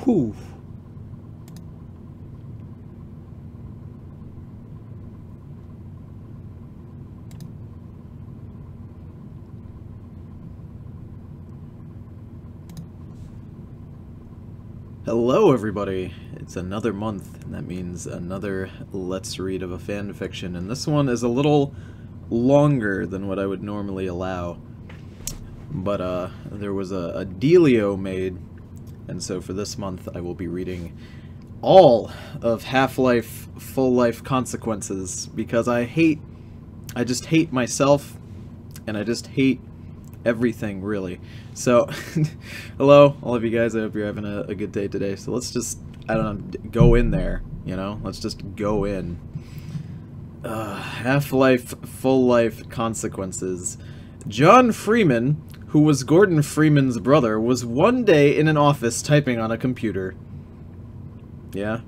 Whew. Hello everybody, it's another month, and that means another Let's Read of a fan fiction, and this one is a little longer than what I would normally allow, but there was a dealio made, and so for this month I will be reading all of Half-Life Full-Life Consequences, because I just hate myself, and I just hate everything, really. So, hello, all of you guys, I hope you're having a good day today. So let's just, I don't know, go in there, you know? Let's just go in. Half-Life Full-Life Consequences. John Freeman, who was Gordon Freeman's brother, was one day in an office typing on a computer. Yeah.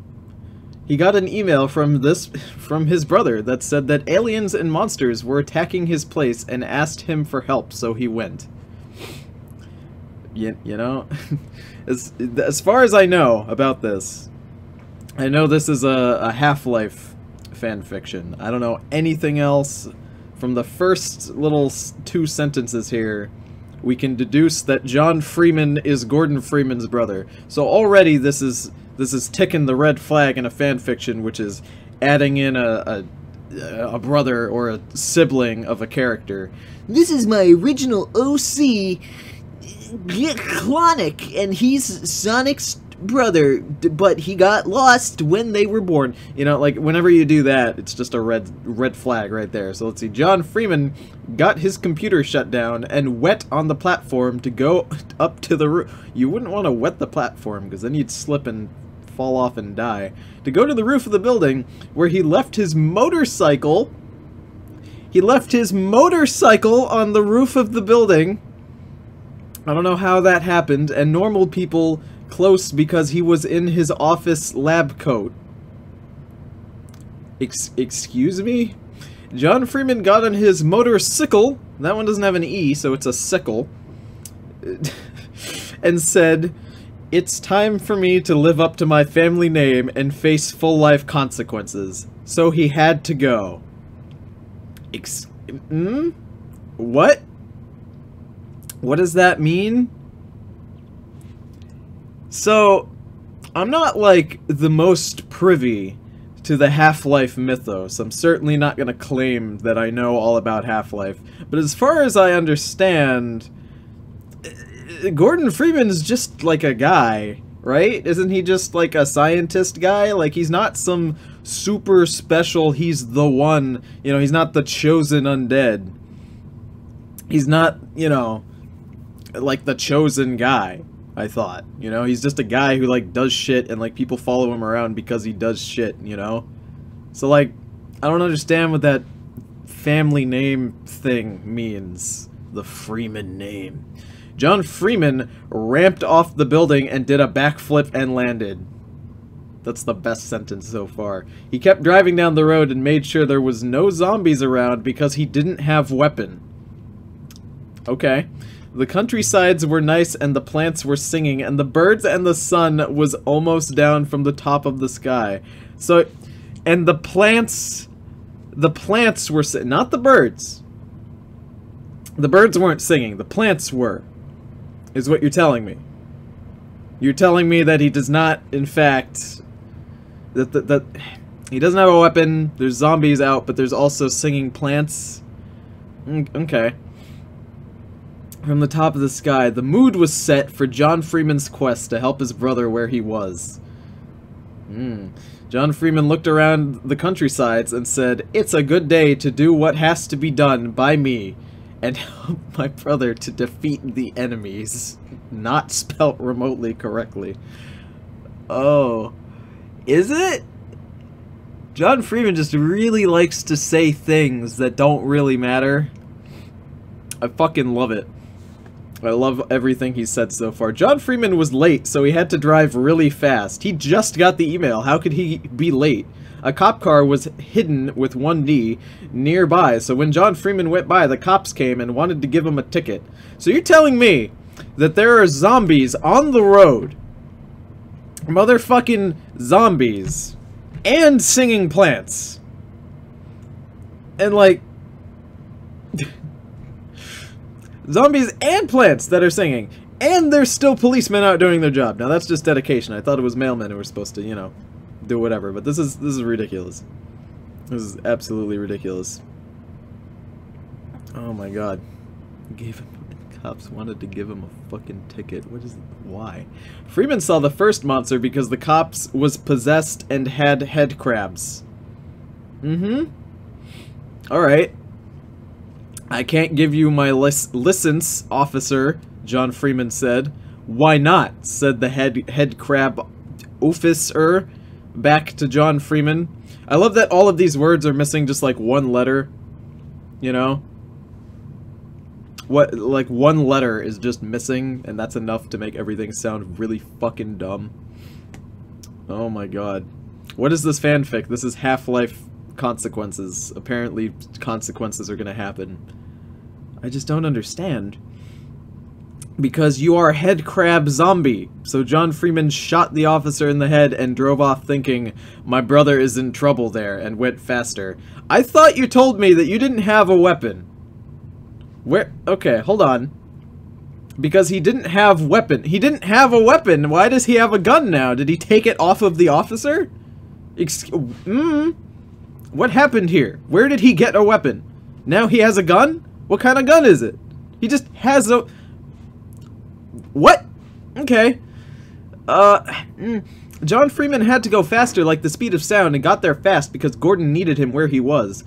He got an email from his brother that said that aliens and monsters were attacking his place and asked him for help, so he went. You know, as far as I know about this, I know this is a Half-Life fanfiction. I don't know anything else. From the first little two sentences here, we can deduce that John Freeman is Gordon Freeman's brother. So already this is ticking the red flag in a fanfiction, which is adding in a brother or a sibling of a character. This is my original OC, Clonic, and he's Sonic's brother, but he got lost when they were born. You know, like, whenever you do that, it's just a red flag right there. So let's see, John Freeman got his computer shut down and wet on the platform to go up to the roof. You wouldn't want to wet the platform, because then you'd slip and fall off and die. To go to the roof of the building, where he left his motorcycle. He left his motorcycle on the roof of the building. I don't know how that happened, and normal people close because he was in his office lab coat. Excuse me? John Freeman got on his motorcycle, that one doesn't have an E, so it's a sickle, and said, "It's time for me to live up to my family name and face full life consequences." So he had to go. What? What does that mean? So, I'm not, like, the most privy to the Half-Life mythos. I'm certainly not gonna claim that I know all about Half-Life. But as far as I understand, Gordon Freeman's just, like, a guy, right? Isn't he just, like, a scientist guy? Like, he's not some super special, he's the one, you know, he's not the chosen undead. He's not, you know, like the chosen guy, I thought. You know, he's just a guy who, like, does shit and, like, people follow him around because he does shit, you know? So, like, I don't understand what that family name thing means. The Freeman name. John Freeman ramped off the building and did a backflip and landed. That's the best sentence so far. He kept driving down the road and made sure there was no zombies around because he didn't have weapon. Okay. The countrysides were nice and the plants were singing and the birds and the sun was almost down from the top of the sky. So, and the plants were not the birds. The birds weren't singing, the plants were, is what you're telling me. You're telling me that he does not, in fact, that he doesn't have a weapon, there's zombies out, but there's also singing plants? Okay. From the top of the sky, the mood was set for John Freeman's quest to help his brother where he was. John Freeman looked around the countrysides and said, "It's a good day to do what has to be done by me and help my brother to defeat the enemies." Not spelt remotely correctly. Oh. Is it? John Freeman just really likes to say things that don't really matter. I fucking love it. I love everything he said so far. John Freeman was late, so he had to drive really fast. He just got the email. How could he be late? A cop car was hidden with 1D nearby, so when John Freeman went by, the cops came and wanted to give him a ticket. So you're telling me that there are zombies on the road motherfucking zombies and singing plants. And like zombies and plants that are singing. And there's still policemen out doing their job. Now that's just dedication. I thought it was mailmen who were supposed to, you know, do whatever, but this is ridiculous. This is absolutely ridiculous. Oh my god. Cops wanted to give him a fucking ticket. What is it? Why? Freeman saw the first monster because the cops was possessed and had head crabs. Alright. I can't give you my license, officer, John Freeman said. Why not? Said the head crab officer back to John Freeman. I love that all of these words are missing just like one letter. You know? What, like one letter is just missing, and that's enough to make everything sound really fucking dumb. Oh my god. What is this fanfic? This is Half-Life consequences. Apparently consequences are gonna happen. I just don't understand. Because you are head crab zombie. So John Freeman shot the officer in the head and drove off thinking, my brother is in trouble there, and went faster. I thought you told me that you didn't have a weapon. Where? Okay, hold on. Because he didn't have weapon. He didn't have a weapon. Why does he have a gun now? Did he take it off of the officer? What happened here? Where did he get a weapon? Now he has a gun? What kind of gun is it? He just has a... What? Okay. John Freeman had to go faster like the speed of sound and got there fast because Gordon needed him where he was.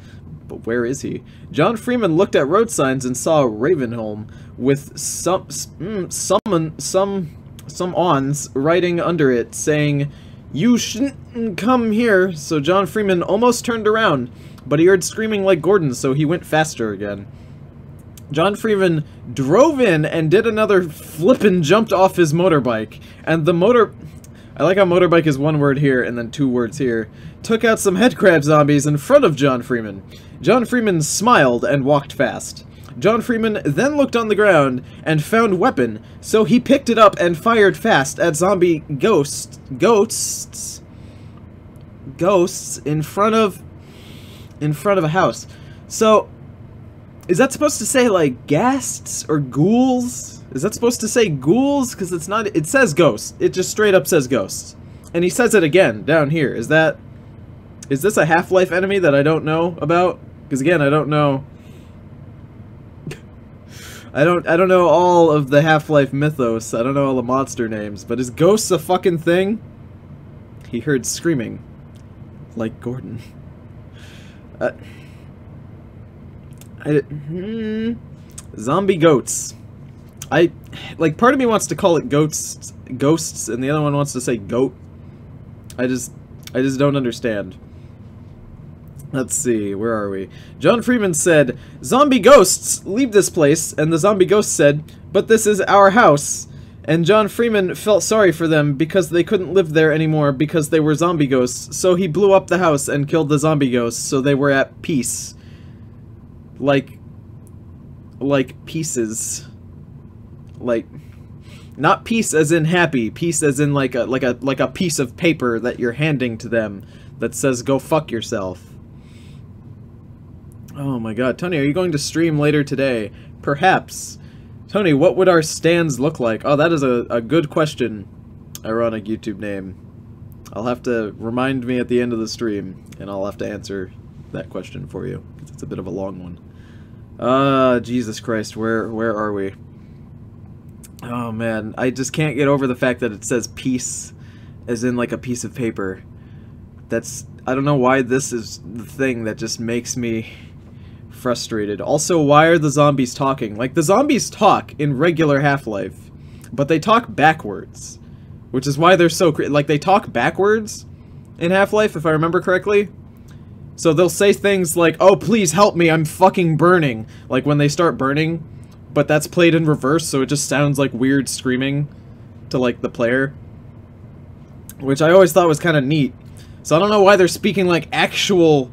But where is he? John Freeman looked at road signs and saw Ravenholm with some ons writing under it saying, you shouldn't come here. So John Freeman almost turned around, but he heard screaming like Gordon, so he went faster again. John Freeman drove in and did another flip and jumped off his motorbike, and the I like how motorbike is one word here and then two words here, took out some headcrab zombies in front of John Freeman. John Freeman smiled and walked fast. John Freeman then looked on the ground and found weapon, so he picked it up and fired fast at zombie ghosts in front of a house. So, is that supposed to say like ghasts or ghouls? Is that supposed to say ghouls? Because it's not. It says ghosts. It just straight up says ghosts, and he says it again down here. Is this a Half-Life enemy that I don't know about? Because again, I don't know. I don't know all of the Half-Life mythos. I don't know all the monster names. But is ghosts a fucking thing? He heard screaming, like Gordon. Zombie goats. Like, part of me wants to call it ghosts, and the other one wants to say goat. I just don't understand. Let's see, where are we? John Freeman said, zombie ghosts, leave this place, and the zombie ghost said, but this is our house. And John Freeman felt sorry for them because they couldn't live there anymore because they were zombie ghosts, so he blew up the house and killed the zombie ghosts, so they were at peace. Like pieces. Like, not peace as in happy, peace as in like a piece of paper that you're handing to them that says go fuck yourself. Oh my god, Tony, are you going to stream later today? Perhaps. Tony, what would our stands look like? Oh, that is a good question. Ironic YouTube name. I'll have to remind me at the end of the stream, and I'll have to answer that question for you, because it's a bit of a long one. Jesus Christ, where are we? Oh man, I just can't get over the fact that it says peace, as in like a piece of paper. That's, I don't know why this is the thing that just makes me frustrated. Also, why are the zombies talking? Like, the zombies talk in regular Half-Life, but they talk backwards, which is why they're so like, they talk backwards in Half-Life, if I remember correctly. So they'll say things like, oh, please help me, I'm fucking burning, like when they start burning, but that's played in reverse, so it just sounds like weird screaming to, like, the player, which I always thought was kind of neat. So I don't know why they're speaking, like, actual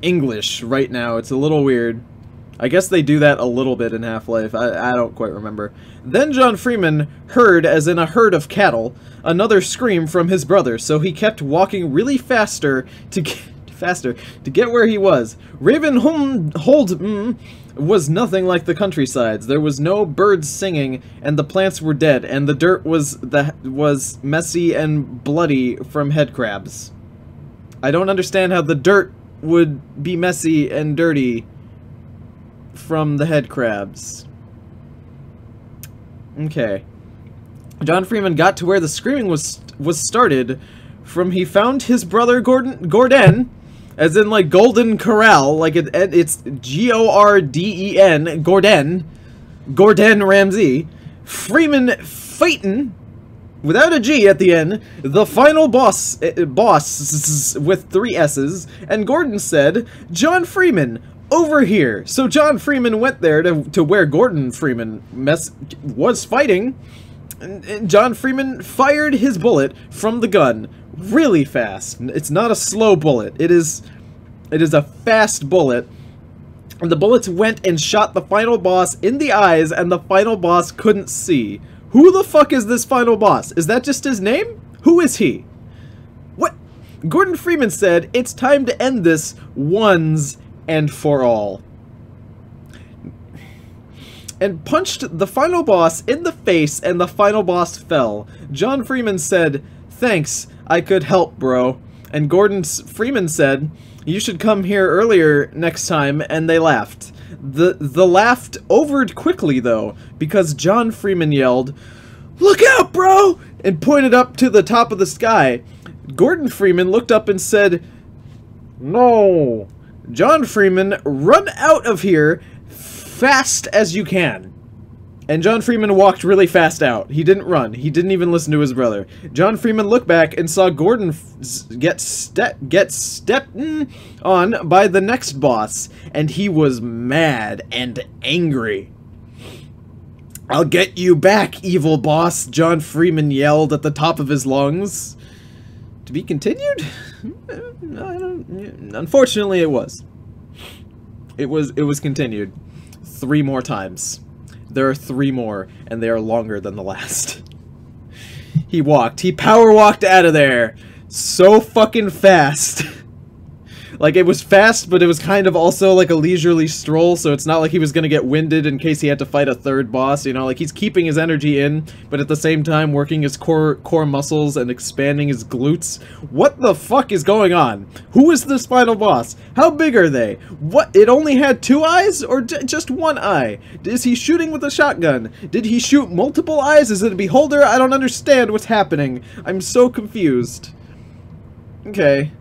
English right now. It's a little weird. I guess they do that a little bit in Half-Life. I don't quite remember. Then John Freeman heard, as in a herd of cattle, another scream from his brother, so he kept walking really faster to get where he was. Ravenholm was nothing like the countrysides. There was no birds singing, and the plants were dead, and the dirt was messy and bloody from head crabs. I don't understand how the dirt would be messy and dirty from the head crabs. Okay. John Freeman got to where the screaming was started from he found his brother Gordon, as in like Golden Corral, like it's G-O-R-D-E-N, Gordon Ramsay, Freeman Phaeton, without a G at the end, the final boss with 3 S's, and Gordon said, "John Freeman, over here." So John Freeman went there to where Gordon Freeman was fighting, and John Freeman fired his bullet from the gun really fast. It's not a slow bullet. It is a fast bullet. And the bullets went and shot the final boss in the eyes, and the final boss couldn't see. Who the fuck is this final boss? Is that just his name? Who is he? What? Gordon Freeman said, "It's time to end this once and for all," and punched the final boss in the face, and the final boss fell. John Freeman said, "Thanks, I could help, bro." And Gordon Freeman said, "You should come here earlier next time," and they laughed. The laugh overed quickly, though, because John Freeman yelled, "Look out, bro!" and pointed up to the top of the sky. Gordon Freeman looked up and said, "No." John Freeman, "Run out of here fast as you can." And John Freeman walked really fast out. He didn't run. He didn't even listen to his brother. John Freeman looked back and saw Gordon get stepped on by the next boss, and he was mad and angry. "I'll get you back, evil boss," John Freeman yelled at the top of his lungs. To be continued? Unfortunately, it was. It was continued 3 more times. There are 3 more, and they are longer than the last. He power walked out of there so fucking fast. Like, it was fast, but it was kind of also like a leisurely stroll, so it's not like he was gonna get winded in case he had to fight a 3rd boss, you know? Like, he's keeping his energy in, but at the same time working his core muscles and expanding his glutes. What the fuck is going on? Who is this final boss? How big are they? What? It only had 2 eyes? Or just 1 eye? Is he shooting with a shotgun? Did he shoot multiple eyes? Is it a beholder? I don't understand what's happening. I'm so confused. Okay.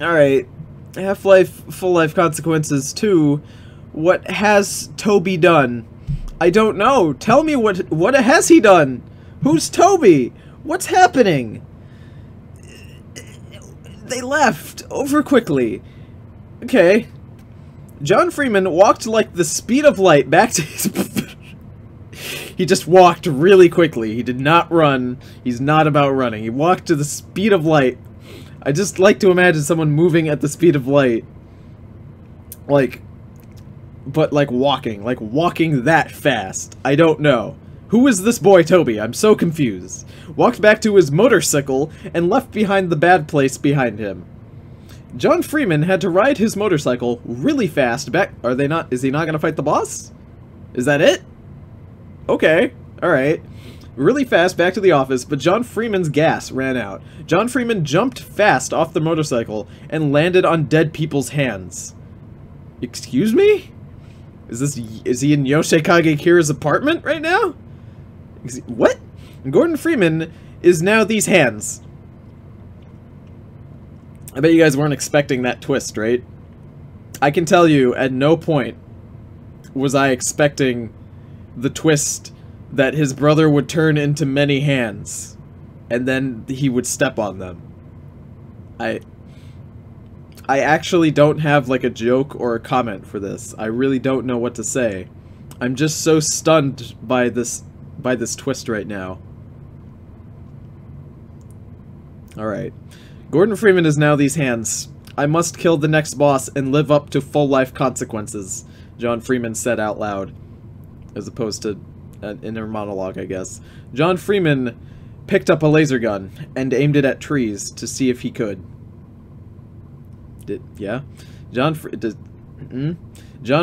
Alright, Half-Life Full-Life Consequences 2, what has Toby done? I don't know. Tell me what has he done? Who's Toby? What's happening? They left over quickly. Okay. John Freeman walked like the speed of light back to his... He just walked really quickly. He did not run. He's not about running. He walked to the speed of light. I just like to imagine someone moving at the speed of light. But walking that fast. I don't know. Who is this boy Toby? I'm so confused. Walked back to his motorcycle and left behind the bad place behind him. John Freeman had to ride his motorcycle really fast back. Is he not gonna fight the boss? Is that it? Okay. Alright. Really fast back to the office, but John Freeman's gas ran out. John Freeman jumped fast off the motorcycle and landed on dead people's hands. Excuse me? Is he in Yoshikage Kira's apartment right now? What? Gordon Freeman is now these hands. I bet you guys weren't expecting that twist, right? I can tell you, at no point was I expecting the twist that his brother would turn into many hands, and then he would step on them. I actually don't have like a joke or a comment for this. I really don't know what to say. I'm just so stunned by this twist right now. Alright. Gordon Freeman is now these hands. I must kill the next boss and live up to full life consequences. John Freeman said out loud, as opposed to an inner monologue, I guess. John Freeman picked up a laser gun and aimed it at trees to see if he could. John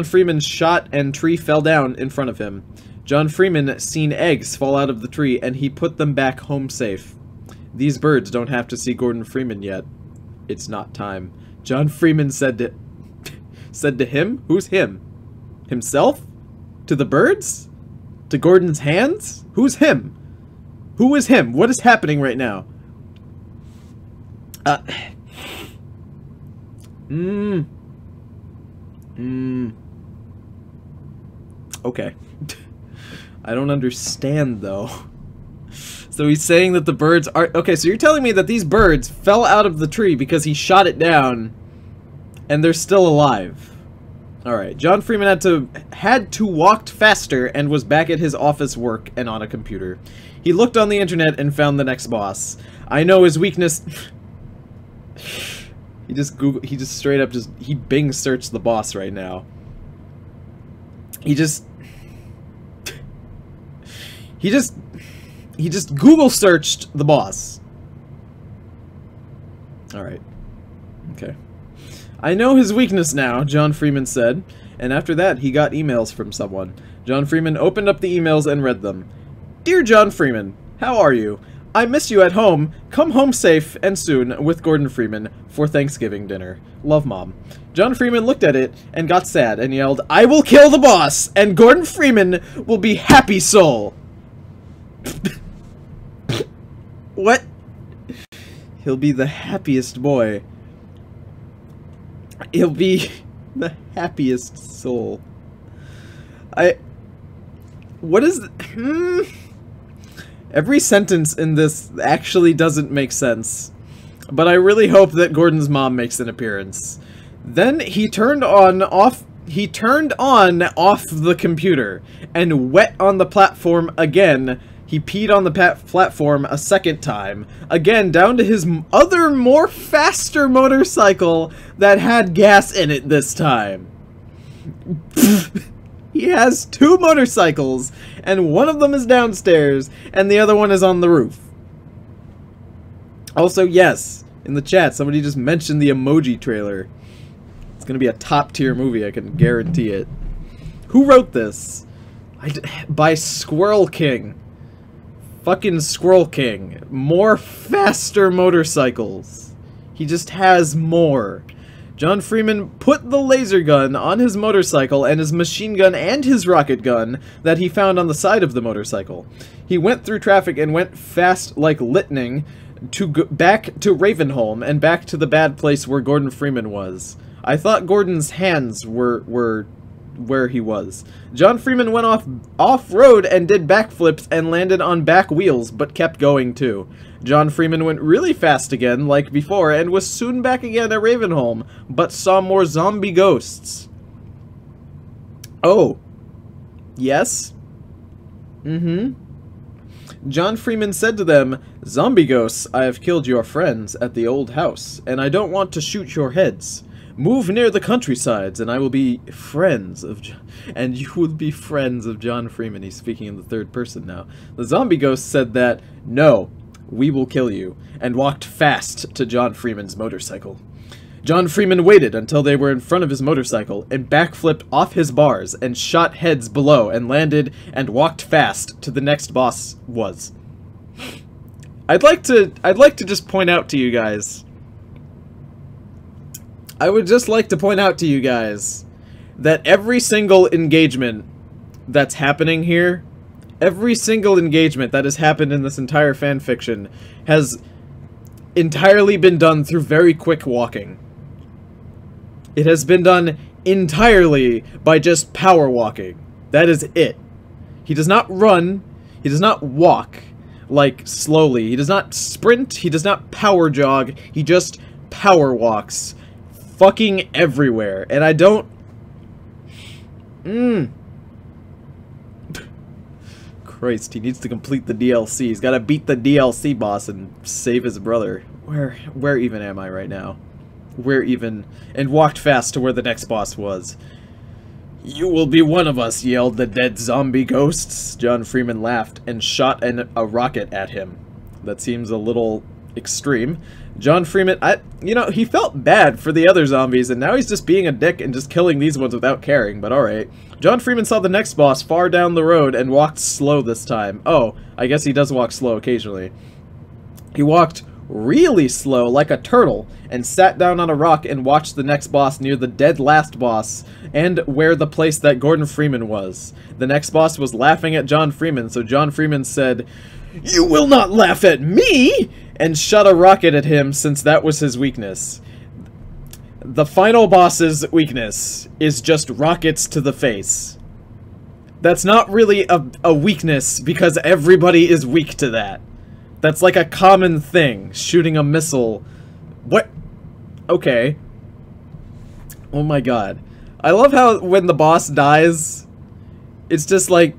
Freeman shot and tree fell down in front of him. John Freeman seen eggs fall out of the tree and he put them back home safe. These birds don't have to see Gordon Freeman yet. It's not time. John Freeman said to him? Who's him? Himself? To the birds? To Gordon's hands? Who's him? Who is him? What is happening right now? Okay. I don't understand, though. So he's saying that the birds are... Okay, so you're telling me that these birds fell out of the tree because he shot it down, and they're still alive. Alright, John Freeman had to walk faster and was back at his office work and on a computer. He looked on the internet and found the next boss. I know his weakness... He just straight up he Bing searched the boss right now. He just Google searched the boss. Alright. Okay. I know his weakness now, John Freeman said, and after that he got emails from someone. John Freeman opened up the emails and read them. Dear John Freeman, how are you? I miss you at home. Come home safe and soon with Gordon Freeman for Thanksgiving dinner. Love, Mom. John Freeman looked at it and got sad and yelled, I will kill the boss and Gordon Freeman will be happy soul. What? He'll be the happiest boy. He'll be the happiest soul. What is... Every sentence in this actually doesn't make sense. But I really hope that Gordon's mom makes an appearance. Then he turned on off the computer and wet on the platform again. He peed on the platform a second time. Again, down to his other, more faster motorcycle that had gas in it this time. He has two motorcycles, and one of them is downstairs, and the other one is on the roof. Also, yes, in the chat, somebody just mentioned the Emoji trailer. It's gonna be a top-tier movie, I can guarantee it. Who wrote this? By Squirrel King. Fucking Squirrel King. More faster motorcycles. He just has more. John Freeman put the laser gun on his motorcycle and his machine gun and his rocket gun that he found on the side of the motorcycle. He went through traffic and went fast like lightning back to Ravenholm and back to the bad place where Gordon Freeman was. I thought Gordon's hands were where he was. John Freeman went off-road and did backflips and landed on back wheels, but kept going too. John Freeman went really fast again, like before, and was soon back again at Ravenholm, but saw more zombie ghosts. Oh. Yes? John Freeman said to them, Zombie ghosts, I have killed your friends at the old house, and I don't want to shoot your heads. Move near the countrysides, and I will be friends of and you will be friends of John Freeman. He's speaking in the third person now. The zombie ghost said that, no, we will kill you, and walked fast to John Freeman's motorcycle. John Freeman waited until they were in front of his motorcycle, and backflipped off his bars, and shot heads below, and landed, and walked fast to the next boss was. I'd like to just point out to you guys. I would just like to point out to you guys that every single engagement that's happening here, every single engagement that has happened in this entire fanfiction has entirely been done through very quick walking. It has been done entirely by just power walking. That is it. He does not run, he does not walk, like, slowly. He does not sprint, he does not power jog, he just power walks. Fucking everywhere, and I don't... Christ, he needs to complete the DLC. He's gotta beat the DLC boss and save his brother. Where even am I right now? Where even... And walked fast to where the next boss was. You will be one of us, yelled the dead zombie ghosts. John Freeman laughed and shot a rocket at him. That seems a little extreme. John Freeman, you know, he felt bad for the other zombies, and now he's just being a dick and just killing these ones without caring, but alright. John Freeman saw the next boss far down the road and walked slow this time. Oh, I guess he does walk slow occasionally. He walked really slow, like a turtle, and sat down on a rock and watched the next boss near the dead last boss, and where the place that Gordon Freeman was. The next boss was laughing at John Freeman, so John Freeman said, "You will not laugh at me!" and shot a rocket at him since that was his weakness. The final boss's weakness is just rockets to the face. That's not really a weakness, because everybody is weak to that. That's like a common thing, shooting a missile. What? Okay. Oh my god. I love how when the boss dies, it's just like,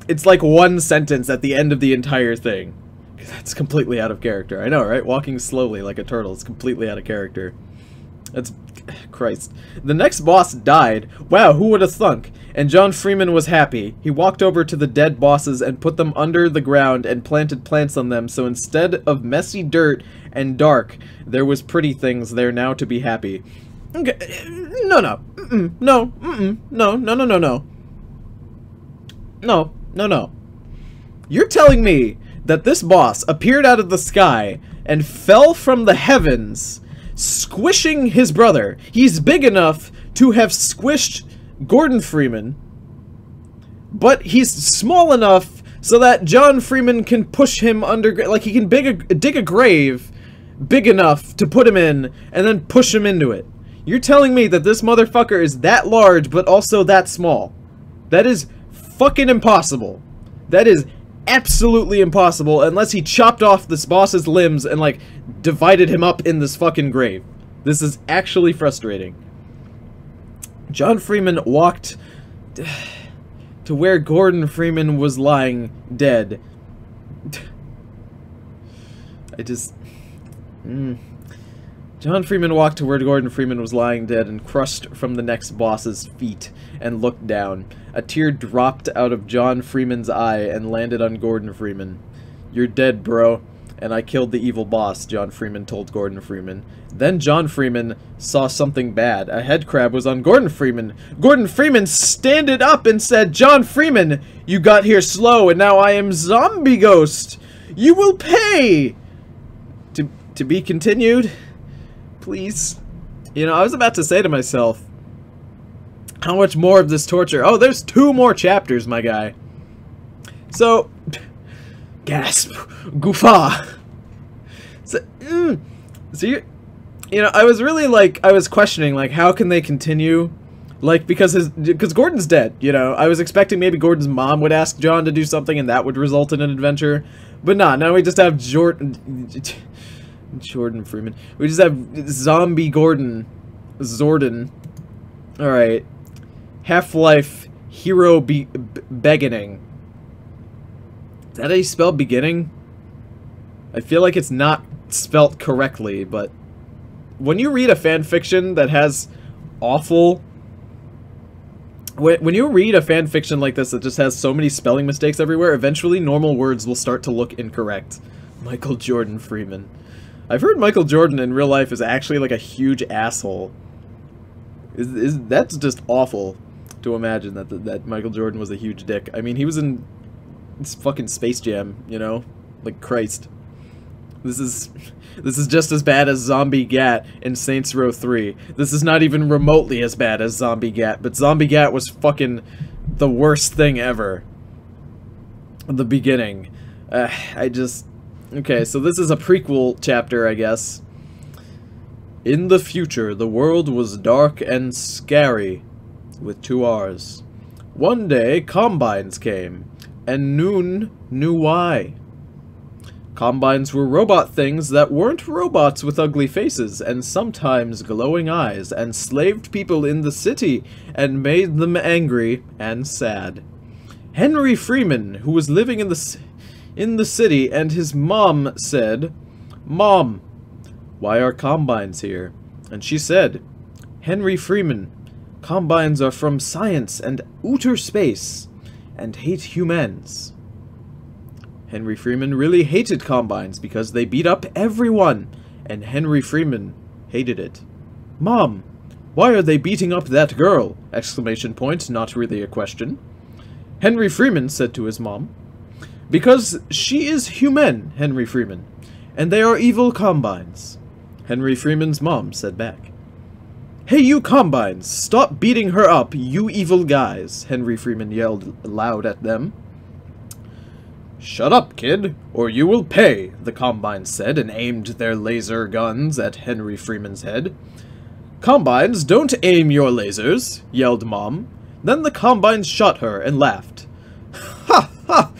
it's like one sentence at the end of the entire thing. That's completely out of character. I know, right? Walking slowly like a turtle is completely out of character. That's... Christ. The next boss died. Wow, who would have thunk? And John Freeman was happy. He walked over to the dead bosses and put them under the ground and planted plants on them, so instead of messy dirt and dark, there was pretty things there now to be happy. Okay, no. No. You're telling me that this boss appeared out of the sky and fell from the heavens, squishing his brother. He's big enough to have squished Gordon Freeman, but he's small enough so that John Freeman can push him under, like he can dig a grave big enough to put him in and then push him into it. You're telling me that this motherfucker is that large but also that small. That is fucking impossible. That is absolutely impossible unless he chopped off this boss's limbs and like divided him up in this fucking grave. This is actually frustrating. John Freeman walked to where Gordon Freeman was lying dead. John Freeman walked to where Gordon Freeman was lying dead and crushed from the next boss's feet and looked down. A tear dropped out of John Freeman's eye and landed on Gordon Freeman. "You're dead, bro, and I killed the evil boss," John Freeman told Gordon Freeman. Then John Freeman saw something bad. A head crab was on Gordon Freeman. Gordon Freeman standed up and said, "John Freeman, you got here slow and now I am zombie ghost. You will pay!" To be continued? Please. You know, I was about to say to myself, how much more of this torture? Oh, there's 2 more chapters, my guy. So, gasp, goofa. So you know, I was really like, I was questioning, like, how can they continue? Like, because Gordon's dead, you know. I was expecting maybe Gordon's mom would ask John to do something and that would result in an adventure. But nah, now we just have Jordan Freeman. We just have Zombie Gordon. Zordon. Alright. Halflife Hero beginning. Is that how you spell beginning? I feel like it's not spelt correctly, but when you read a fanfiction that has awful... When you read a fanfiction like this that just has so many spelling mistakes everywhere, eventually normal words will start to look incorrect. Michael Jordan Freeman. I've heard Michael Jordan in real life is actually like a huge asshole. That's just awful to imagine that Michael Jordan was a huge dick. I mean, he was in fucking Space Jam, you know? Like, Christ. This is just as bad as Zombie Gat in Saints Row 3. This is not even remotely as bad as Zombie Gat, but Zombie Gat was fucking the worst thing ever. The beginning. Okay, so this is a prequel chapter, I guess. In the future, the world was dark and scary, with 2 R's. One day, Combines came, and Noon knew why. Combines were robot things that weren't robots with ugly faces and sometimes glowing eyes, and slaved people in the city and made them angry and sad. Henry Freeman, who was living in the city, and his mom said, "Mom, why are Combines here?" And she said, "Henry Freeman, Combines are from science and outer space, and hate humans. Henry Freeman really hated Combines because they beat up everyone, and Henry Freeman hated it. Mom, why are they beating up that girl? Exclamation point, not really a question. Henry Freeman said to his mom. Because she is human, Henry Freeman, and they are evil Combines. Henry Freeman's mom said back. Hey you Combines, stop beating her up, you evil guys, Henry Freeman yelled loud at them. Shut up, kid, or you will pay, the Combines said and aimed their laser guns at Henry Freeman's head. Combines, don't aim your lasers, yelled Mom. Then the Combines shot her and laughed. Ha ha!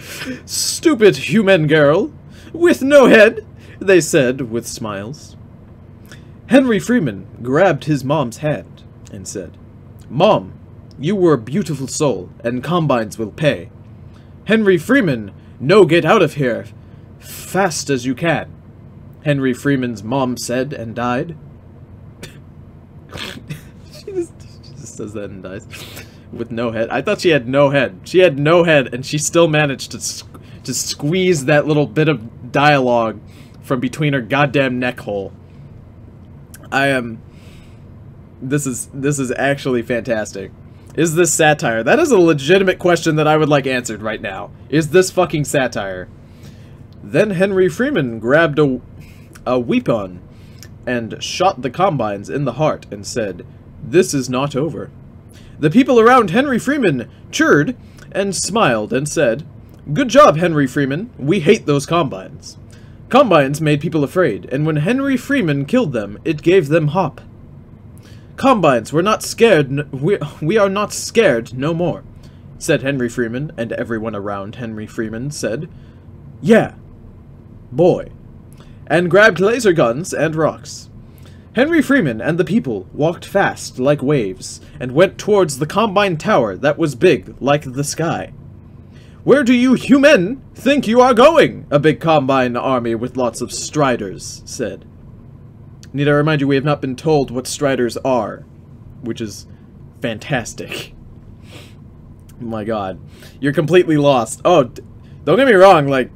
Stupid human girl! With no head, they said with smiles. Henry Freeman grabbed his mom's hand and said, Mom, you were a beautiful soul, and Combines will pay. Henry Freeman, no, get out of here, fast as you can, Henry Freeman's mom said and died. she just says that and dies. With no head. I thought she had no head. She had no head, and she still managed to squeeze that little bit of dialogue from between her goddamn neck hole. This is actually fantastic. Is this satire? That is a legitimate question that I would like answered right now. Is this fucking satire? Then Henry Freeman grabbed a weapon and shot the Combines in the heart and said, This is not over. The people around Henry Freeman cheered and smiled and said, Good job, Henry Freeman. We hate those Combines. Combines made people afraid, and when Henry Freeman killed them, it gave them hope. Combines, we're not scared. We are not scared no more, said Henry Freeman, and everyone around Henry Freeman said, Yeah, boy, and grabbed laser guns and rocks. Henry Freeman and the people walked fast like waves and went towards the Combine Tower that was big like the sky. Where do you human think you are going? A big Combine army with lots of striders said. Need I remind you, we have not been told what striders are, which is fantastic. Oh my god. You're completely lost. Oh, don't get me wrong, like,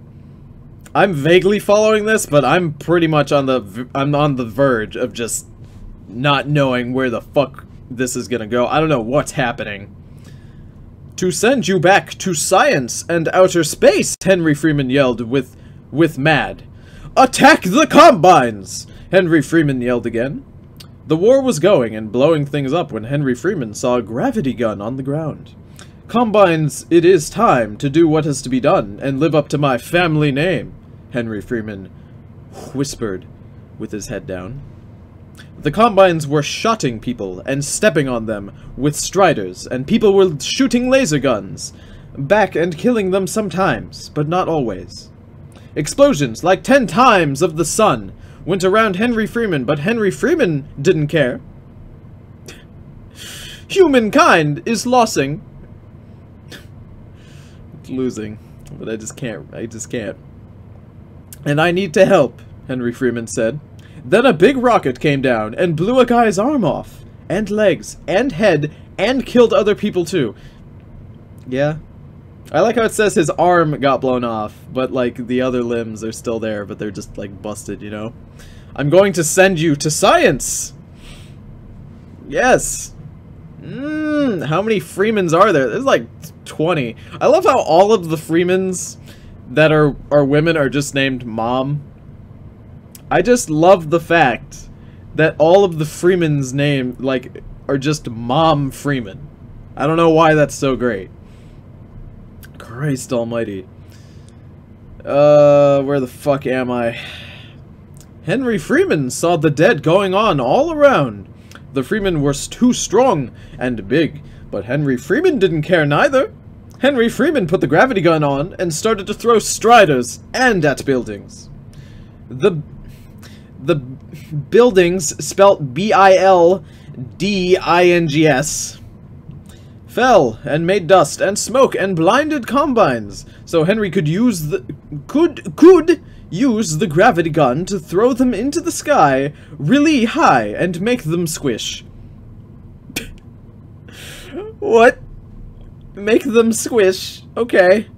I'm vaguely following this, but I'm pretty much on the verge of just not knowing where the fuck this is gonna go. I don't know what's happening. To send you back to science and outer space, Henry Freeman yelled with mad. Attack the Combines! Henry Freeman yelled again. The war was going and blowing things up when Henry Freeman saw a gravity gun on the ground. Combines, it is time to do what is to be done and live up to my family name, Henry Freeman whispered with his head down. The Combines were shotting people and stepping on them with striders, and people were shooting laser guns back and killing them sometimes, but not always. Explosions, like 10 times of the sun, went around Henry Freeman, but Henry Freeman didn't care. Humankind is losing. Losing, but I just can't. And I need to help, Henry Freeman said. Then a big rocket came down and blew a guy's arm off, and legs, and head, and killed other people too. Yeah. I like how it says his arm got blown off, but like the other limbs are still there, but they're just like busted, you know? I'm going to send you to science! Yes! How many Freemans are there? There's like 20. I love how all of the Freemans that are women are just named Mom. I just love the fact that all of the Freeman's name, like, are just Mom Freeman. I don't know why that's so great. Christ almighty. Where the fuck am I? Henry Freeman saw the dead going on all around. The Freemen were too strong and big, but Henry Freeman didn't care neither. Henry Freeman put the gravity gun on and started to throw striders and at buildings. The buildings, spelt B-I-L-D-I-N-G-S, fell and made dust and smoke and blinded Combines, so Henry could use the gravity gun to throw them into the sky really high and make them squish. What? Make them squish. Okay.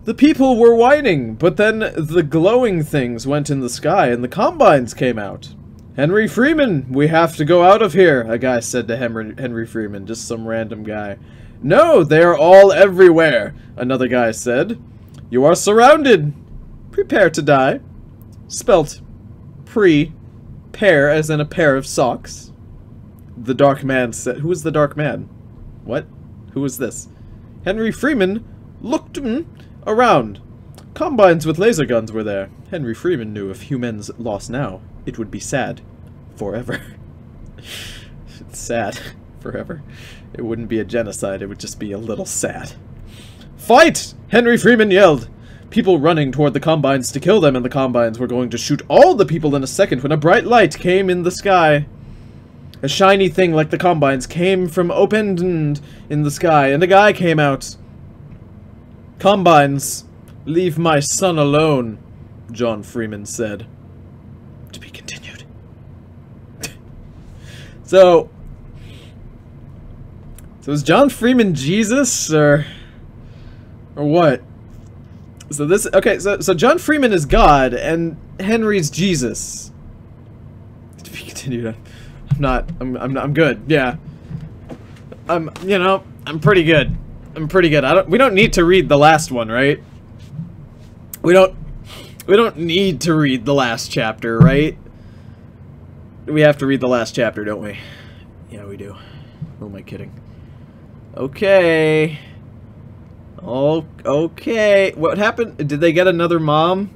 The people were whining, but then the glowing things went in the sky and the Combines came out. Henry Freeman, we have to go out of here, a guy said to Henry Freeman, just some random guy. No, they are all everywhere, another guy said. You are surrounded. Prepare to die. Spelt pair as in a pair of socks. The Dark Man said. Who is the Dark Man? What? Who is this? Henry Freeman looked around. Combines with laser guns were there. Henry Freeman knew if humans lost now, it would be sad. Forever. It's sad. Forever. It wouldn't be a genocide, it would just be a little sad. Fight! Henry Freeman yelled. People running toward the Combines to kill them, and the Combines were going to shoot all the people in a second when a bright light came in the sky. A shiny thing like the Combines came from opened in the sky, and a guy came out. Combines, leave my son alone, John Freeman said. To be continued. So is John Freeman Jesus, or what? So this, okay, so John Freeman is God, and Henry's Jesus. To be continued. I'm good, yeah. You know, I'm pretty good. I'm pretty good. We don't need to read the last one, right? We don't need to read the last chapter, right? We have to read the last chapter, don't we? Yeah, we do. Who am I kidding? Okay. Oh, okay. What happened? Did they get another mom?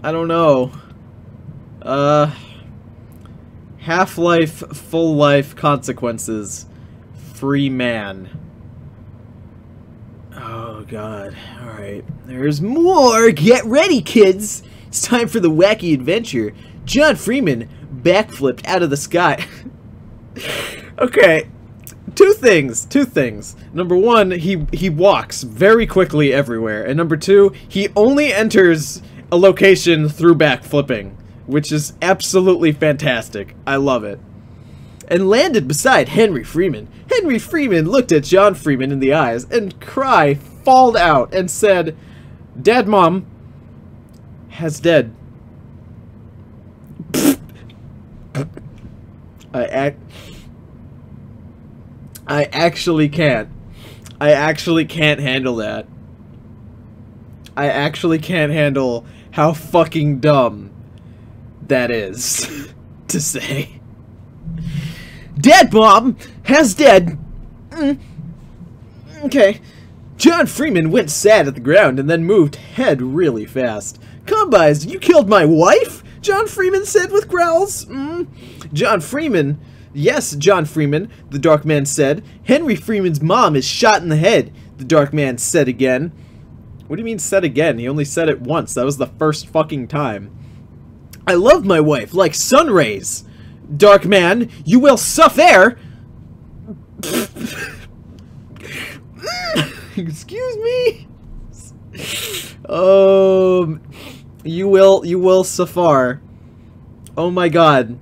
I don't know. Half-Life Fulllife consequences. Free man. Oh, God. Alright. There's more! Get ready, kids! It's time for the wacky adventure. John Freeman backflipped out of the sky. Okay. Two things. Number one, he walks very quickly everywhere. And number two, he only enters a location through backflipping, which is absolutely fantastic. I love it. And landed beside Henry Freeman. Henry Freeman looked at John Freeman in the eyes and falled out and said, Dad, Mom has dead. I actually can't. I actually can't handle that. I actually can't handle how fucking dumb that is to say. Dad, Mom has dead. Okay. John Freeman went sad at the ground and then moved head really fast. Combines, you killed my wife? John Freeman said with growls. John Freeman. Yes, John Freeman, the Dark Man said. Henry Freeman's mom is shot in the head, the Dark Man said again. What do you mean said again? He only said it once. That was the first fucking time. I love my wife like sun rays. Dark Man, you will suffer. Excuse me? You will suffer. Oh my god.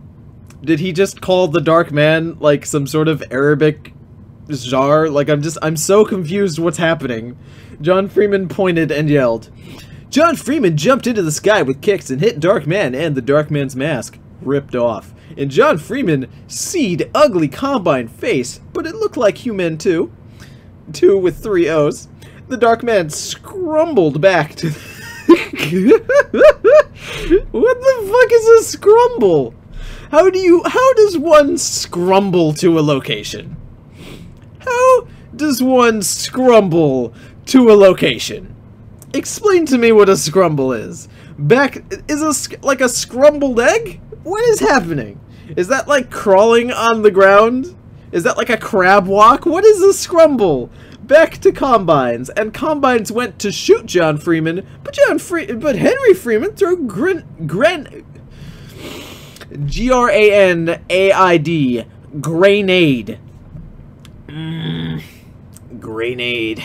Did he just call the Dark Man like some sort of Arabic jar? Like I'm so confused what's happening. John Freeman pointed and yelled. John Freeman jumped into the sky with kicks and hit Dark Man, and the Dark Man's mask ripped off. And John Freeman seed ugly Combine face, but it looked like human too. 2 with 3 O's. The Dark Man scrumbled back to What the fuck is a scrumble? How does one scrumble to a location? How does one scrumble to a location? Explain to me what a scrumble is. Like a scrambled egg? What is happening? Is that like crawling on the ground? Is that like a crab walk? What is a scrumble? Back to Combines, and Combines went to shoot John Freeman, but Henry Freeman threw G-R-A-N-A-I-D, grenade. Grenade.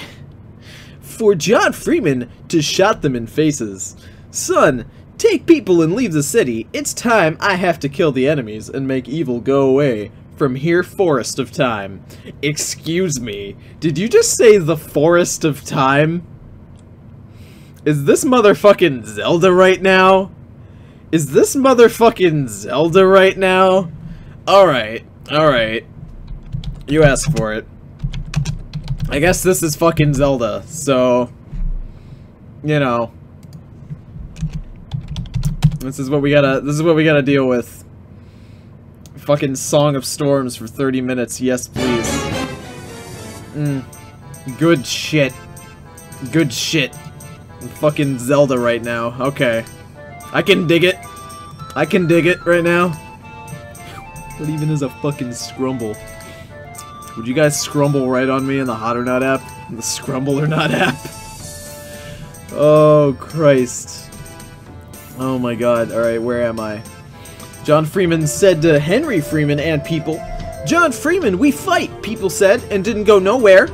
For John Freeman to shot them in faces. Son, take people and leave the city. It's time I have to kill the enemies and make evil go away from here forest of time. Excuse me, did you just say the forest of time? Is this motherfucking Zelda right now? Is this motherfucking Zelda right now? Alright, alright. You asked for it. I guess this is fucking Zelda, so... You know. This is what we gotta deal with. Fucking Song of Storms for 30 minutes, yes please. Good shit. Good shit. Fucking Zelda right now, okay. I can dig it. I can dig it right now. What even is a fucking scrumble? Would you guys scrumble right on me in the Hot or Not app? The Scrumble or Not app? Oh, Christ. Oh my god, alright, where am I? John Freeman said to Henry Freeman and people, "John Freeman, we fight," people said, and didn't go nowhere.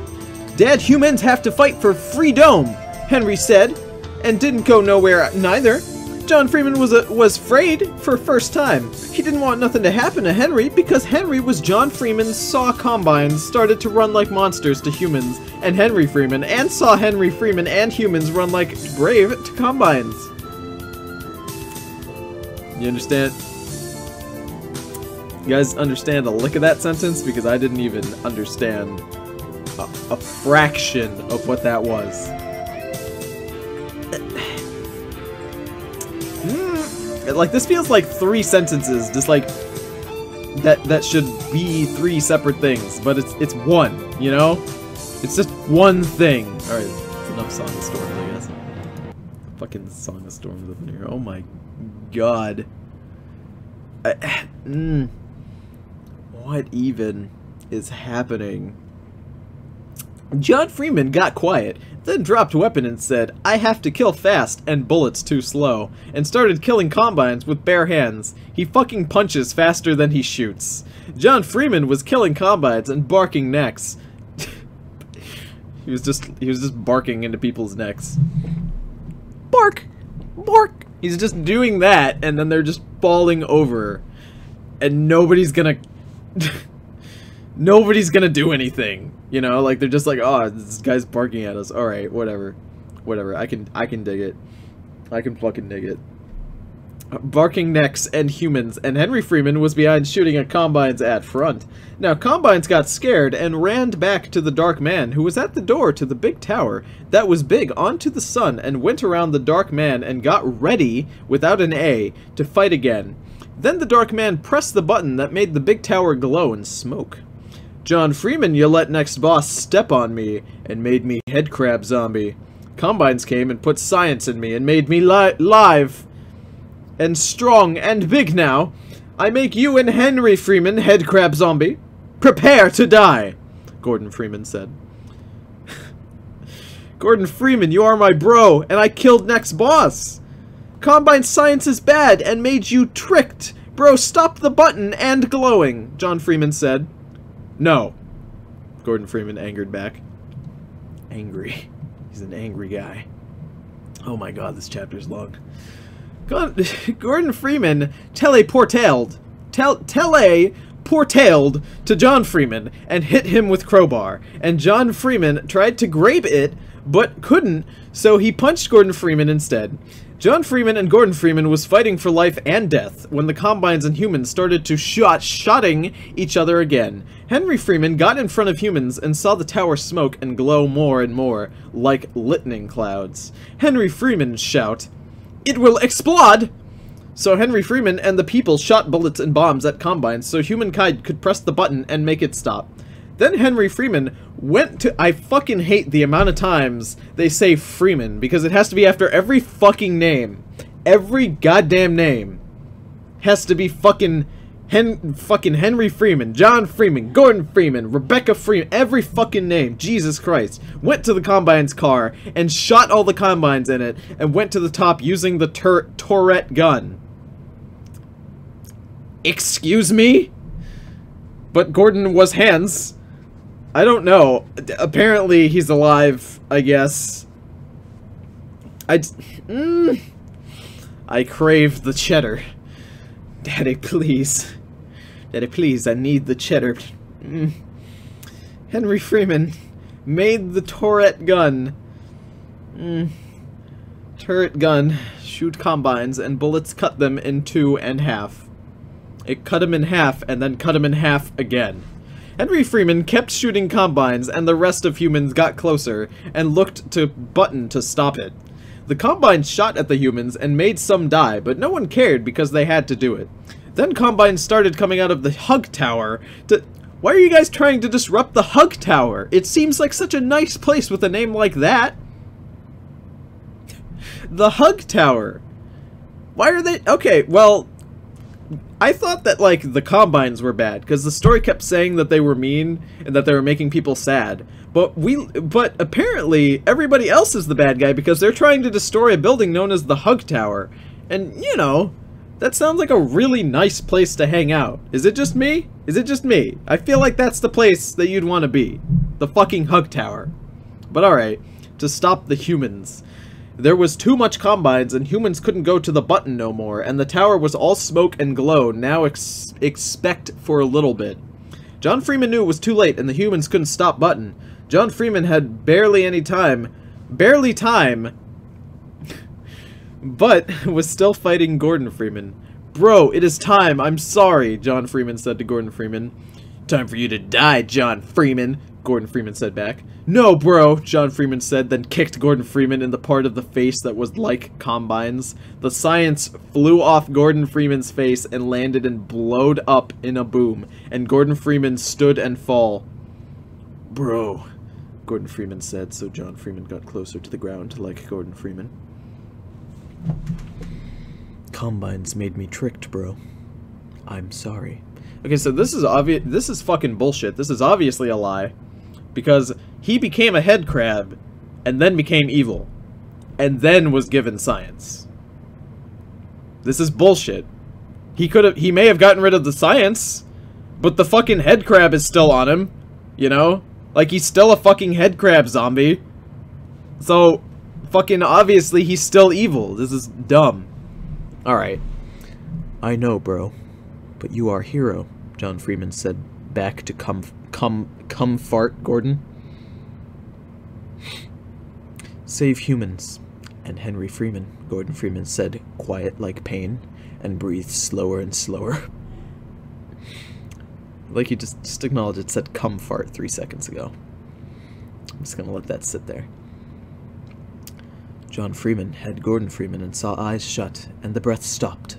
"Dad, humans have to fight for freedom," Henry said, and didn't go nowhere neither. John Freeman was afraid for first time. He didn't want nothing to happen to Henry because Henry was John Freeman saw combines started to run like monsters to humans and Henry Freeman, and saw Henry Freeman and humans run like brave to combines. You understand? You guys understand a lick of that sentence? Because I didn't even understand a fraction of what that was. Like, this feels like 3 sentences, just like that should be 3 separate things, but it's one, you know? It's just one thing. Alright, it's enough Song of Storms, I guess. Fucking Song of Storms up in here. Oh my god. What even is happening? John Freeman got quiet, then dropped weapon and said, "I have to kill fast and bullets too slow," and started killing combines with bare hands. He fucking punches faster than he shoots. John Freeman was killing combines and barking necks. he was just barking into people's necks. Bark! Bark! He's just doing that, and then they're just falling over. And nobody's gonna... nobody's gonna do anything. You know, like, they're just like, oh, this guy's barking at us. Alright, whatever. Whatever, I can dig it. I can fucking dig it. Barking necks and humans, and Henry Freeman was behind shooting at combines at front. Now, combines got scared and ran back to the Dark Man, who was at the door to the big tower that was big onto the sun, and went around the Dark Man and got ready, without an A, to fight again. Then the Dark Man pressed the button that made the big tower glow and smoke. John Freeman, you let next boss step on me, and made me headcrab zombie. Combines came and put science in me and made me live and strong and big now. I make you and Henry Freeman headcrab zombie. Prepare to die, Gordon Freeman said. Gordon Freeman, you are my bro, and I killed next boss. Combine science is bad and made you tricked. Bro, stop the button and glowing, John Freeman said. No, Gordon Freeman angered back. Angry. He's an angry guy. Oh my god, this chapter's long. Gordon Freeman teleportailed to John Freeman and hit him with crowbar, and John Freeman tried to grab it but couldn't, so he punched Gordon Freeman instead. John Freeman and Gordon Freeman was fighting for life and death when the combines and humans started to shotting each other again. Henry Freeman got in front of humans and saw the tower smoke and glow more and more, like lightning clouds. Henry Freeman shout, "It will explode!" So Henry Freeman and the people shot bullets and bombs at combines so humankind could press the button and make it stop. Then Henry Freeman went to... I fucking hate the amount of times they say Freeman, because it has to be after every fucking name. Every goddamn name has to be fucking Henry Freeman, John Freeman, Gordon Freeman, Rebecca Freeman, every fucking name. Jesus Christ. Went to the Combine's car and shot all the Combines in it and went to the top using the Tourette gun. Excuse me? But Gordon was hands. I don't know. Apparently he's alive, I guess. I crave the cheddar. Daddy, please. Daddy, please, I need the cheddar. Henry Freeman made the turret gun. Turret gun. Shoot combines, and bullets cut them in two and half. It cut him in half, and then cut him in half again. Henry Freeman kept shooting combines, and the rest of humans got closer, and looked to button to stop it. The combines shot at the humans, and made some die, but no one cared because they had to do it. Then combines started coming out of the hug tower to... Why are you guys trying to disrupt the hug tower? It seems like such a nice place with a name like that. The hug tower. Why are they... Okay, well... I thought that, like, the combines were bad, because the story kept saying that they were mean, and that they were making people sad. But apparently, everybody else is the bad guy, because they're trying to destroy a building known as the Hug Tower. And, you know, that sounds like a really nice place to hang out. Is it just me? Is it just me? I feel like that's the place that you'd want to be. The fucking Hug Tower. But alright, to stop the humans. There was too much combines, and humans couldn't go to the button no more, and the tower was all smoke and glow. Now expect for a little bit. John Freeman knew it was too late, and the humans couldn't stop button. John Freeman had barely time, but was still fighting Gordon Freeman. Bro, it is time, I'm sorry, John Freeman said to Gordon Freeman. Time for you to die, John Freeman, Gordon Freeman said back. No, bro, John Freeman said, then kicked Gordon Freeman in the part of the face that was like combines. The science flew off Gordon Freeman's face and landed and blowed up in a boom, and Gordon Freeman stood and fall. Bro, Gordon Freeman said, so John Freeman got closer to the ground like Gordon Freeman. Combines made me tricked, bro. I'm sorry. Okay, so this is obvious. This is fucking bullshit. This is obviously a lie. Because he became a head crab, and then became evil, and then was given science. This is bullshit. He may have gotten rid of the science, but the fucking head crab is still on him, you know? Like, he's still a fucking head crab zombie. So, fucking obviously he's still evil. This is dumb. Alright. I know, bro, but you are hero, John Freeman said back to come fart, Gordon. Save humans. And Henry Freeman, Gordon Freeman said, quiet like pain, and breathed slower and slower. Like you just acknowledged it said come fart 3 seconds ago. I'm just gonna let that sit there. John Freeman had Gordon Freeman and saw eyes shut, and the breath stopped.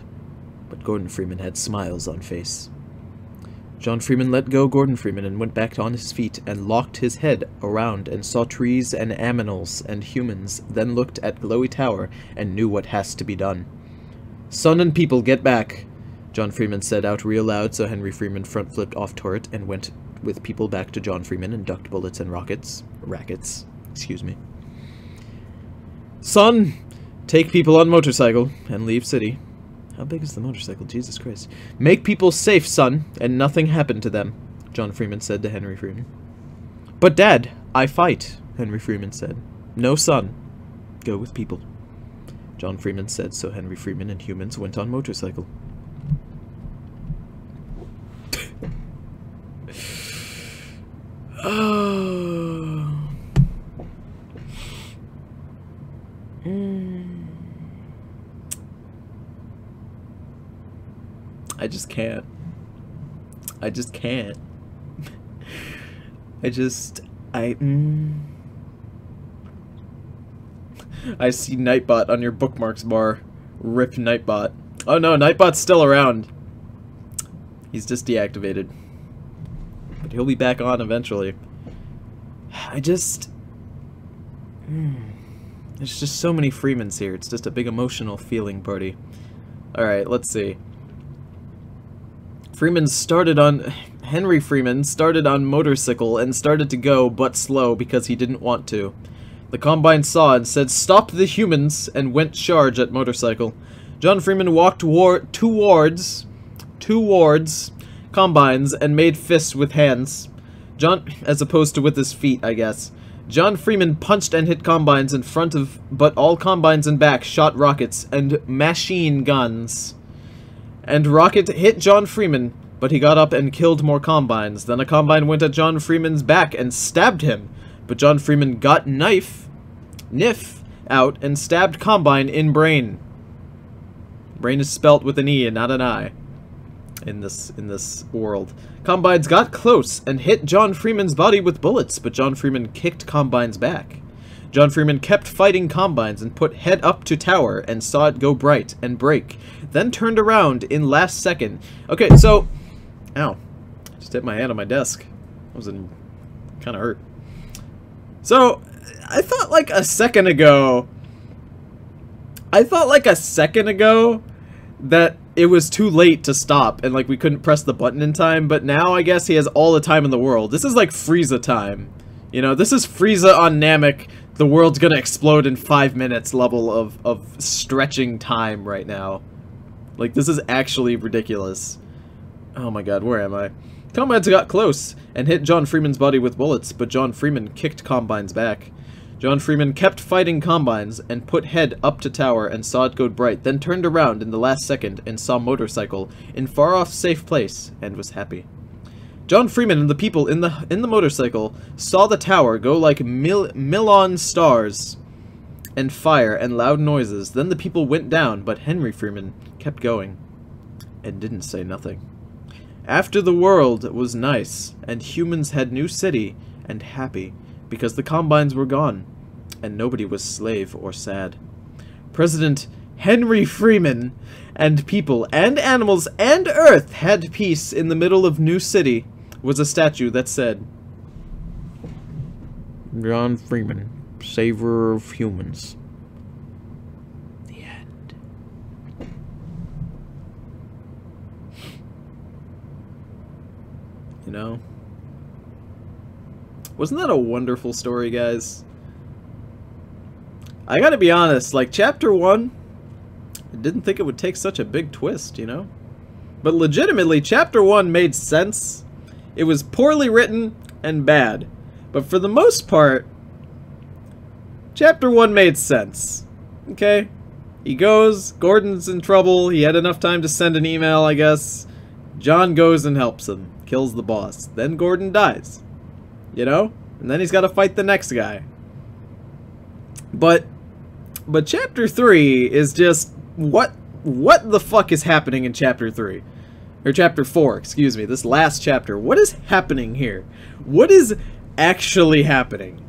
But Gordon Freeman had smiles on face. John Freeman let go Gordon Freeman and went back on his feet and locked his head around and saw trees and aminals and humans, then looked at Glowy Tower and knew what has to be done. Son and people, get back, John Freeman said out real loud, so Henry Freeman front-flipped off turret and went with people back to John Freeman and ducked bullets and rackets, excuse me. Son, take people on motorcycle and leave city. How big is the motorcycle? Jesus Christ. Make people safe, son, and nothing happened to them, John Freeman said to Henry Freeman. But Dad, I fight, Henry Freeman said. No, son. Go with people. John Freeman said, so Henry Freeman and humans went on motorcycle. Oh. I just can't. I just can't. I see Nightbot on your bookmarks bar. Rip Nightbot. Oh no, Nightbot's still around. He's just deactivated. But he'll be back on eventually. There's just so many Freemans here. It's just a big emotional feeling party. Alright, let's see. Henry Freeman started on motorcycle and started to go, but slow, because he didn't want to. The Combine saw and said, stop the humans, and went charge at motorcycle. John Freeman walked towards Combines and made fists with hands. As opposed to with his feet, I guess. John Freeman punched and hit Combines in front of, but all Combines in back shot rockets and machine guns. And rocket hit John Freeman, but he got up and killed more Combines. Then a Combine went at John Freeman's back and stabbed him, but John Freeman got Nif out and stabbed Combine in brain. Brain is spelt with an E and not an I in this world. Combines got close and hit John Freeman's body with bullets, but John Freeman kicked Combine's back. John Freeman kept fighting Combines and put head up to tower and saw it go bright and break, then turned around in last second. Okay, so... Ow. Just hit my hand on my desk. I was kind of hurt. So, I thought like a second ago that it was too late to stop and like we couldn't press the button in time, but now I guess he has all the time in the world. This is like Frieza time. You know, this is Frieza on Namek. The world's gonna explode in 5 minutes level of stretching time right now. Like, this is actually ridiculous. Oh my god, where am I? Combines got close and hit John Freeman's body with bullets, but John Freeman kicked Combine's back. John Freeman kept fighting Combines and put head up to tower and saw it go bright, then turned around in the last second and saw motorcycle in far-off safe place and was happy. John Freeman and the people in the motorcycle saw the tower go like million stars and fire and loud noises. Then the people went down, but Henry Freeman kept going and didn't say nothing. After the world was nice and humans had new city and happy because the Combines were gone and nobody was slave or sad. President Henry Freeman and people and animals and Earth had peace in the middle of New City was a statue that said, John Freeman, savior of humans. The end. You know? Wasn't that a wonderful story, guys? I gotta be honest, like, Chapter 1, I didn't think it would take such a big twist, you know? But legitimately, Chapter 1 made sense. It was poorly written and bad. But for the most part, Chapter 1 made sense. Okay? He goes, Gordon's in trouble, he had enough time to send an email, I guess. John goes and helps him, kills the boss. Then Gordon dies. You know? And then he's got to fight the next guy. But Chapter 3 is just, what the fuck is happening in Chapter 3? Or Chapter 4, excuse me, this last chapter. What is happening here? What is actually happening?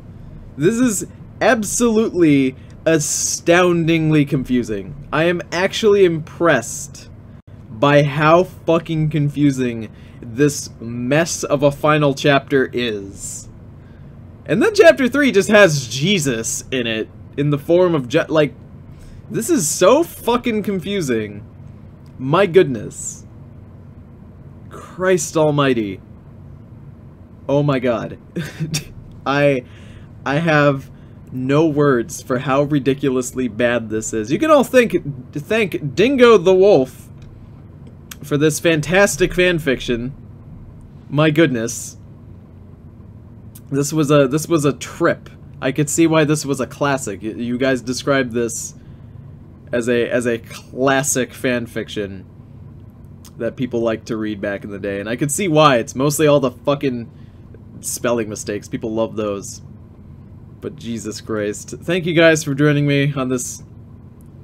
This is absolutely astoundingly confusing. I am actually impressed by how fucking confusing this mess of a final chapter is. And then Chapter 3 just has Jesus in it, in the form of, like, this is so fucking confusing. My goodness. Christ almighty. Oh my god. I have no words for how ridiculously bad this is. You can all thank Dingo the Wolf for this fantastic fanfiction. My goodness. This was a trip. I could see why this was a classic. You guys described this as a classic fanfiction that people liked to read back in the day, and I could see why. It's mostly all the fucking spelling mistakes. People love those. But Jesus Christ. Thank you guys for joining me on this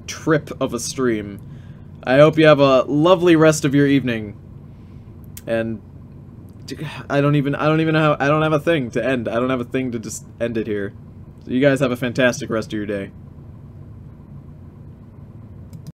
trip of a stream. I hope you have a lovely rest of your evening. And I don't even know how. I don't have a thing to end. I don't have a thing to just end it here. So you guys have a fantastic rest of your day.